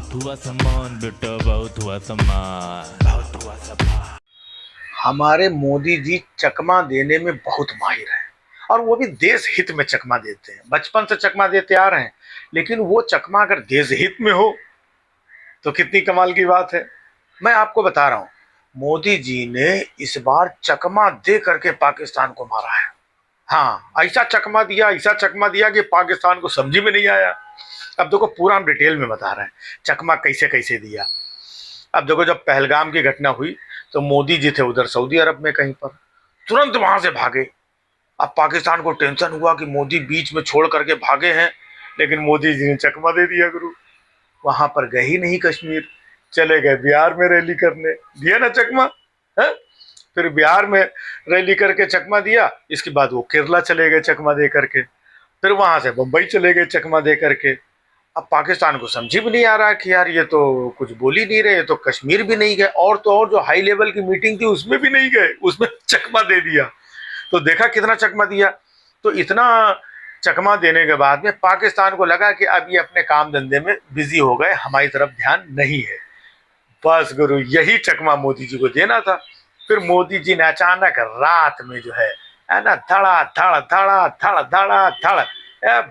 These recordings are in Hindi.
बहुत हुआ सम्मान बेटा, बहुत हुआ सम्मान, बहुत हुआ सम्मान। हमारे मोदी जी चकमा देने में बहुत माहिर हैं, और वो भी देश हित में चकमा देते हैं। बचपन से चकमा देते आ रहे हैं, लेकिन वो चकमा अगर देश हित में हो तो कितनी कमाल की बात है। मैं आपको बता रहा हूं, मोदी जी ने इस बार चकमा दे करके पाकिस्तान को मारा है। हाँ, ऐसा चकमा दिया कि पाकिस्तान को समझ में नहीं आया। अब देखो, पूरा हम डिटेल में बता रहे हैं चकमा कैसे कैसे दिया। अब देखो, जब पहलगाम की घटना हुई तो मोदी जी थे उधर सऊदी अरब में कहीं पर, तुरंत वहां से भागे। अब पाकिस्तान को टेंशन हुआ कि मोदी बीच में छोड़ करके भागे हैं, लेकिन मोदी जी ने चकमा दे दिया गुरु। वहां पर गए ही नहीं कश्मीर, चले गए बिहार में रैली करने, दिया ना चकमा है। फिर बिहार में रैली करके चकमा दिया, इसके बाद वो केरला चले गए चकमा दे करके, फिर वहां से बंबई चले गए चकमा दे करके। अब पाकिस्तान को समझ भी नहीं आ रहा कि यार ये तो कुछ बोल ही नहीं रहे, तो कश्मीर भी नहीं गए, और तो और जो हाई लेवल की मीटिंग थी उसमें भी नहीं गए, उसमें चकमा दे दिया। तो देखा कितना चकमा दिया। तो इतना चकमा देने के बाद में पाकिस्तान को लगा कि अब ये अपने काम धंधे में बिजी हो गए, हमारी तरफ ध्यान नहीं है। बस गुरु, यही चकमा मोदी जी को देना था। फिर मोदी जी ने अचानक रात में जो है ना, धड़ा धड़ धड़ा धड़ धड़ा धड़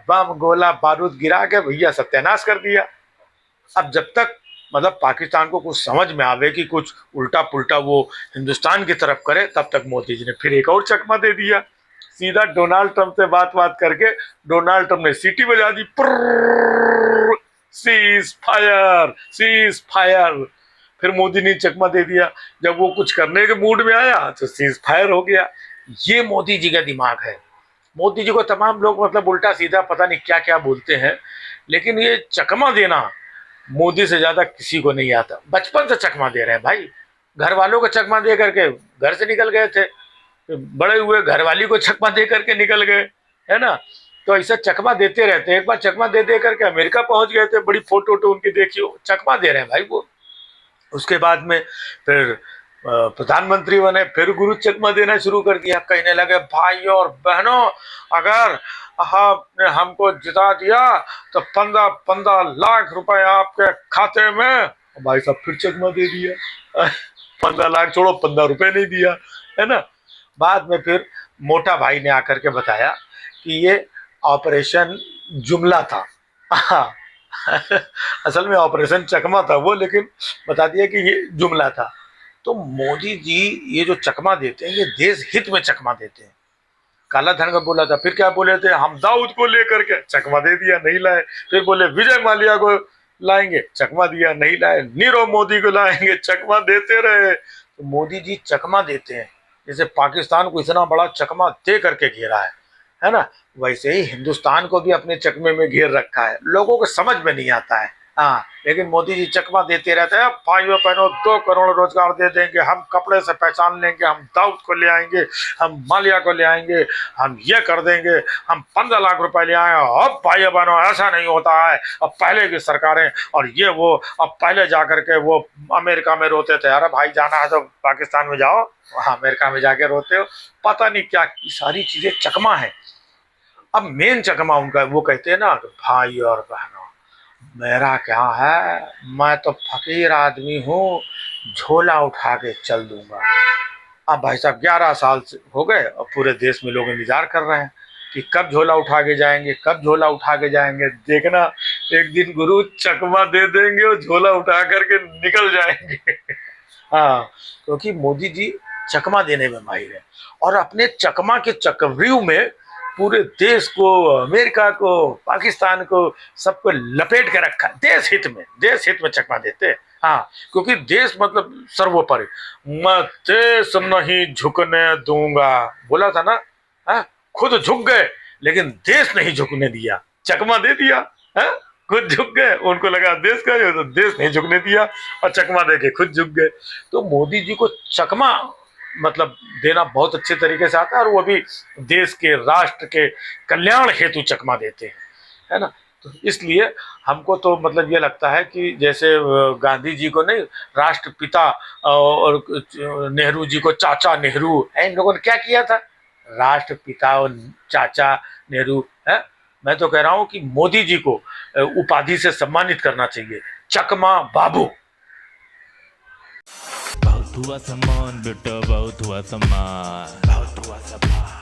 बम गोला बारूद गिरा के भैया सत्यानाश कर दिया। अब जब तक मतलब पाकिस्तान को कुछ समझ में आवे कि कुछ उल्टा पुल्टा वो हिंदुस्तान की तरफ करे, तब तक मोदी जी ने फिर एक और चकमा दे दिया। सीधा डोनाल्ड ट्रंप से बात करके डोनाल्ड ट्रंप ने सीटी बजा दी, सीज फायर, सीज फायर। फिर मोदी ने चकमा दे दिया। जब वो कुछ करने के मूड में आया तो सीज फायर हो गया। ये मोदी जी का दिमाग है। मोदी जी को तमाम लोग मतलब उल्टा सीधा पता नहीं क्या क्या बोलते हैं, लेकिन ये चकमा देना मोदी से ज्यादा किसी को नहीं आता। बचपन से चकमा दे रहे हैं भाई, घर वालों को चकमा दे करके घर से निकल गए थे, बड़े हुए घरवाली को चकमा दे करके निकल गए, है ना। तो ऐसा चकमा देते रहते हैं। एक बार चकमा दे दे करके अमेरिका पहुंच गए थे, बड़ी फोटो वोटो उनकी देखियो, चकमा दे रहे हैं भाई वो। उसके बाद में फिर प्रधानमंत्री बने, फिर गुरु चकमा देना शुरू कर दिया। कहने लगे भाई और बहनों, अगर आपने हमको जिता दिया तो 15 लाख आपके खाते में। भाई साहब फिर चकमा दे दिया। 15 लाख छोड़ो, 15 रुपए नहीं दिया, है ना। बाद में फिर मोटा भाई ने आकर के बताया कि ये ऑपरेशन जुमला था। असल में ऑपरेशन चकमा था वो, लेकिन बता दिया कि ये जुमला था। तो मोदी जी ये जो चकमा देते हैं, ये देश हित में चकमा देते हैं। काला धन का बोला था, फिर क्या बोले थे, हम दाऊद को लेकर के, चकमा दे दिया, नहीं लाए। फिर बोले विजय माल्या को लाएंगे, चकमा दिया, नहीं लाए। नीरव मोदी को लाएंगे, चकमा देते रहे। तो मोदी जी चकमा देते हैं। जैसे पाकिस्तान को इतना बड़ा चकमा दे करके घेरा है ना, वैसे ही हिंदुस्तान को भी अपने चकमे में घेर रखा है। लोगों को समझ में नहीं आता है। हाँ, लेकिन मोदी जी चकमा देते रहते हैं। भाइयों बहनों, 2 करोड़ रोजगार दे देंगे, हम कपड़े से पहचान लेंगे, हम दाऊद को ले आएंगे, हम मालिया को ले आएंगे, हम ये कर देंगे, हम 15 लाख रुपए ले आए। अब भाइयों बहनों, ऐसा नहीं होता है। अब पहले की सरकारें और ये वो, अब पहले जाकर के वो अमेरिका में रोते थे, अरे भाई जाना है तो पाकिस्तान में जाओ, वहां अमेरिका में जाके रोते हो। पता नहीं क्या सारी चीजें चकमा है। अब मेन चकमा उनका, वो कहते हैं ना, भाई और बहनों, मेरा क्या है, मैं तो फकीर आदमी हूँ, झोला उठा के चल दूंगा। अब भाई साहब 11 साल से हो गए और पूरे देश में लोग इंतजार कर रहे हैं कि कब झोला उठा के जाएंगे, कब झोला उठा के जाएंगे। देखना, एक दिन गुरु चकमा दे देंगे और झोला उठा करके निकल जाएंगे। हाँ, क्योंकि मोदी जी चकमा देने में माहिर है, और अपने चकमा के चक्रव्यूह में पूरे देश को, अमेरिका को, पाकिस्तान को, सबको लपेट के रखा। देश हित में चकमा देते हैं। हाँ, क्योंकि देश मतलब सर्वोपरि, मैं देश नहीं झुकने दूंगा, बोला था ना। हाँ, खुद झुक गए लेकिन देश नहीं झुकने दिया, चकमा दे दिया। हाँ, खुद झुक गए, उनको लगा देश का है तो देश नहीं झुकने दिया, और चकमा दे के खुद झुक गए। तो मोदी जी को चकमा मतलब देना बहुत अच्छे तरीके से आता है, और वो भी देश के, राष्ट्र के कल्याण हेतु चकमा देते हैं, है ना। तो इसलिए हमको तो मतलब ये लगता है कि जैसे गांधी जी को नहीं, राष्ट्रपिता, और नेहरू जी को चाचा नेहरू है, इन लोगों ने क्या किया था, राष्ट्रपिता और चाचा नेहरू है। मैं तो कह रहा हूँ कि मोदी जी को उपाधि से सम्मानित करना चाहिए, चकमा बाबू। बहुत हुआ सम्मान बेटा, बहुत हुआ सम्मान, बहुत हुआ सम्मान।